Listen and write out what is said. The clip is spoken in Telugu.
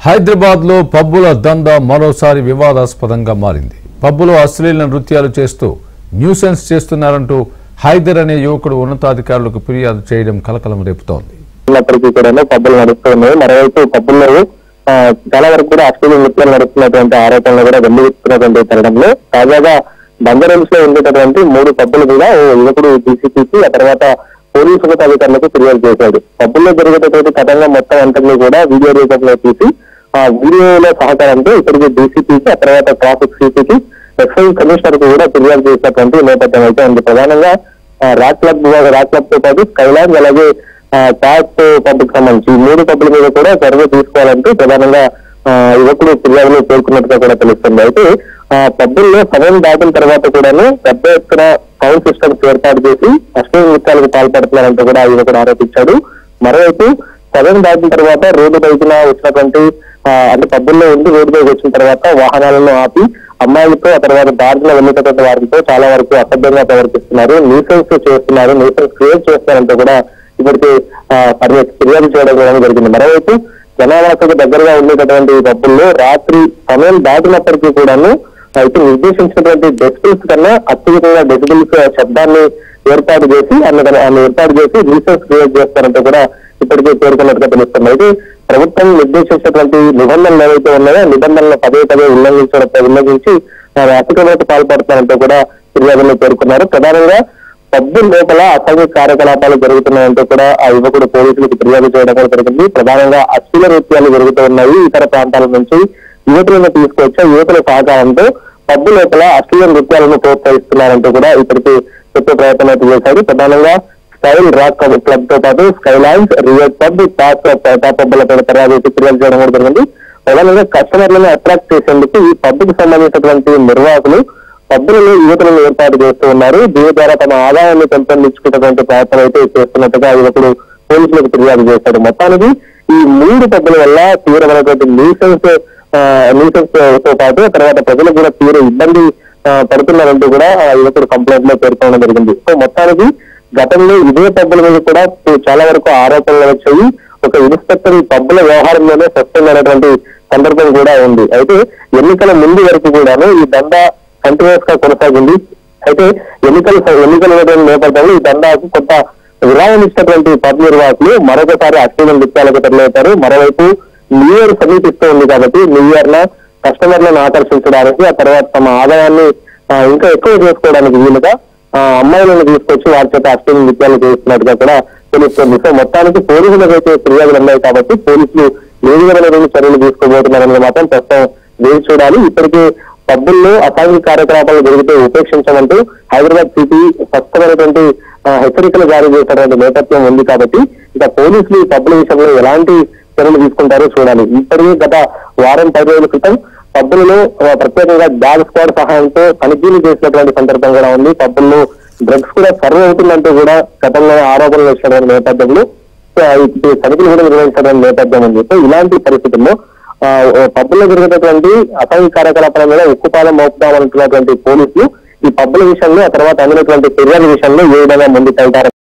హైదరాబాద్ లో పబ్బుల దందా మరోసారి వివాదాస్పదంగా మారింది. పబ్బులో అశ్లీల నృత్యాలు చేస్తూ న్యూసెన్స్ చేస్తున్నారంటూ హైదర్ అనే యువకుడు ఉన్నతాధికారులకు ఫిర్యాదు చేయడం కలకలం రేపుతోంది. పబ్బులు నడుస్తున్నాయి. మరోవైపు పబ్బుల్లో చాలా వరకు కూడా అశ్లీల నృత్యాలు నడుస్తున్నటువంటి ఆరోపణలు కూడా వెల్లువెత్తుతున్నటువంటి తరుణంలో తాజాగా బంజారాహిల్స్ లో ఉండేటటువంటి 3 పబ్బులు కూడా యువకుడు డీసీపీకి ఆ తర్వాత పోలీసు ఉన్నతాధికారులకు ఫిర్యాదు చేశాడు. పబ్బుల్లో జరిగేటటువంటి కథంగా మొత్తం అంతలో కూడా వీడియో రూపంలో తీసి ఆ వీడియోలో సహకారంతో ఇప్పటికీ డీసీపీకి ఆ తర్వాత ట్రాఫిక్ సిపికి ఎక్సైజ్ కమిషనర్ కు కూడా ఫిర్యాదు చేసినటువంటి నేపథ్యం అయితే ఉంది. ప్రధానంగా రాక్ క్లబ్ తో పాటు స్కైలాండ్ అలాగే టాప్ పబ్ కి సంబంధించి 3 పబ్బుల మీద కూడా చర్య తీసుకోవాలంటూ ప్రధానంగా యువకుడు ఫిర్యాదులో పేర్కొన్నట్టుగా కూడా తెలుస్తుంది. అయితే పబ్బుల్లో సమయం దాటిన తర్వాత కూడాను పెద్ద ఎత్తున సౌండ్ సిస్టమ్స్ ఏర్పాటు చేసి అశ్లీల నృత్యాలకు పాల్పడుతున్నారంటూ కూడా యువకుడు ఆరోపించాడు. మరోవైపు సమయం దాటిన తర్వాత రోడ్డు బయటన వచ్చినటువంటి అంటే పబ్బుల్లో ఉండి రోడ్డు పైకి వచ్చిన తర్వాత వాహనాలను ఆపి అమ్మాయిలతో ఆ తర్వాత దారిలో వెళ్ళేటటువంటి వారితో చాలా వరకు అసభ్యంగా ప్రవర్తిస్తున్నారు, న్యూసెన్స్ చేస్తున్నారు, న్యూసెన్స్ క్రియేట్ చేస్తున్నారంటూ కూడా ఇప్పటికీ ఫిర్యాదు చేయడం కూడా జరిగింది. మరోవైపు జనావాసకు దగ్గరగా ఉండేటటువంటి పబ్బుల్లో రాత్రి సమయం దాటినప్పటికీ కూడాను అయితే నిర్దేశించినటువంటి డెసిబిల్స్ కన్నా అత్యధికంగా డెసిబిల్స్ శబ్దాన్ని ఏర్పాటు చేసి న్యూసెన్స్ క్రియేట్ చేస్తారంటూ కూడా ఇప్పటికే పేర్కొన్నట్టుగా తెలుస్తుంది. అయితే ప్రభుత్వం నిర్దేశించినటువంటి నిబంధనలు ఏవైతే ఉన్నాయో నిబంధనలు పదే ఉల్లంఘించి అతిక్రమణకు పాల్పడుతున్నారంటూ కూడా ఫిర్యాదులో పేర్కొన్నారు. ప్రధానంగా పబ్బు లోపల అసాంఘిక కార్యకలాపాలు జరుగుతున్నాయంటూ కూడా ఆ యువకుడు పోలీసులకు ఫిర్యాదు చేయడం కూడా జరిగింది. ప్రధానంగా అశ్లీల నృత్యాలు జరుగుతూ ఉన్నాయి. ఇతర ప్రాంతాల నుంచి యువతులను తీసుకొచ్చే యువతుల సహకారంతో పబ్బు లోపల అశ్లీల నృత్యాలను ప్రోత్సహిస్తున్నారంటూ కూడా ఇప్పటికీ చెప్పే ప్రయత్నం అయితే చేశారు. ప్రధానంగా స్టైల్ రాక్ క్లబ్ తో పాటు స్కైలాండ్స్, రియట్ పబ్, టాప్ పబ్బులపై ఫిర్యాదు చేయడం కూడా జరిగింది. ప్రధానంగా కస్టమర్లను అట్రాక్ట్ చేసేందుకు ఈ పబ్బుకు సంబంధించినటువంటి నిర్వాహకులు పబ్బులను యువతులను ఏర్పాటు చేస్తూ ఉన్నారు. దీని ద్వారా తమ ఆదాయాన్ని పెంపొందించుకునేటువంటి ప్రయత్నం అయితే చేస్తున్నట్టుగా యువకుడు పోలీసులకు ఫిర్యాదు చేశాడు. మొత్తానికి ఈ 3 పబ్బుల వల్ల తీవ్రమైనటువంటి న్యూసెన్స్ తో పాటు తర్వాత ప్రజలకు కూడా తీవ్ర ఇబ్బంది పడుతున్నారంటూ కూడా యువకుడు కంప్లైంట్ లో పేర్కొనడం జరిగింది. సో మొత్తానికి గతంలో ఇదే పబ్బుల మీద కూడా చాలా వరకు ఆరోపణలు వచ్చాయి. ఒక ఇన్స్పెక్టర్ ఈ పబ్బుల వ్యవహారంలోనే సస్పెండ్ అయినటువంటి సందర్భం కూడా ఉంది. అయితే ఎన్నికల ముందు వరకు కూడాను ఈ దందా కంటిన్యూస్ గా కొనసాగింది. అయితే ఎన్నికల నేపథ్యంలో ఈ దందాకు కొంత విరామం ఇచ్చినటువంటి పబ్ నిర్వాహకులు మరొకసారి అశ్లీల నృత్యాలకు తరలివుతారు. మరోవైపు న్యూ ఇయర్ సమీపిస్తూ ఉంది కాబట్టి న్యూ ఇయర్ న కస్టమర్లను ఆకర్షించడానికి ఆ తర్వాత తమ ఆదాయాన్ని ఇంకా ఎక్కువ చేసుకోవడానికి వీలుగా అమ్మాయిలను తీసుకొచ్చి వారి చేత అశ్లీల నృత్యాలు చేస్తున్నట్టుగా కూడా తెలుస్తుంది. సో మొత్తానికి పోలీసులకు అయితే ఫిర్యాదులు ఉన్నాయి కాబట్టి పోలీసులు ఏ విధమైన చర్యలు తీసుకోబోతున్నారని మాత్రం ప్రస్తుతం వేచి చూడాలి. ఇప్పటికే పబ్బుల్లో అసాంఘిక కార్యకలాపాలు జరిగితే ఉపేక్షించమంటూ హైదరాబాద్ సిటీ స్పష్టమైనటువంటి హెచ్చరికలు జారీ చేసినటువంటి నేపథ్యం ఉంది కాబట్టి ఇక పోలీసులు ఈ పబ్బుల విషయంలో ఎలాంటి చర్యలు తీసుకుంటారో చూడాలి. ఇప్పటికే గత వారం 10 రోజుల క్రితం పబ్బులలో ప్రత్యేకంగా డాగ్ స్క్వాడ్ సహాయంతో తనిఖీలు చేసినటువంటి సందర్భం కూడా ఉంది. పబ్బుల్లో డ్రగ్స్ కూడా సర్వ్ అవుతుందంటూ కూడా గతంలో ఆరోపణలు వచ్చినటువంటి నేపథ్యంలో తనిఖీలు కూడా నిర్వహించడం నేపథ్యం ఉంది. సో ఇలాంటి పరిస్థితుల్లో పబ్బుల్లో జరిగేటటువంటి అసాంఘిక కార్యకలాపాల మీద ఉక్కుపాదం మోపుదామనుకున్నటువంటి పోలీసులు ఈ పబ్బుల విషయంలో ఆ తర్వాత అందినటువంటి ఫిర్యాదు విషయంలో ఏ విధంగా ముందుకెళ్తారు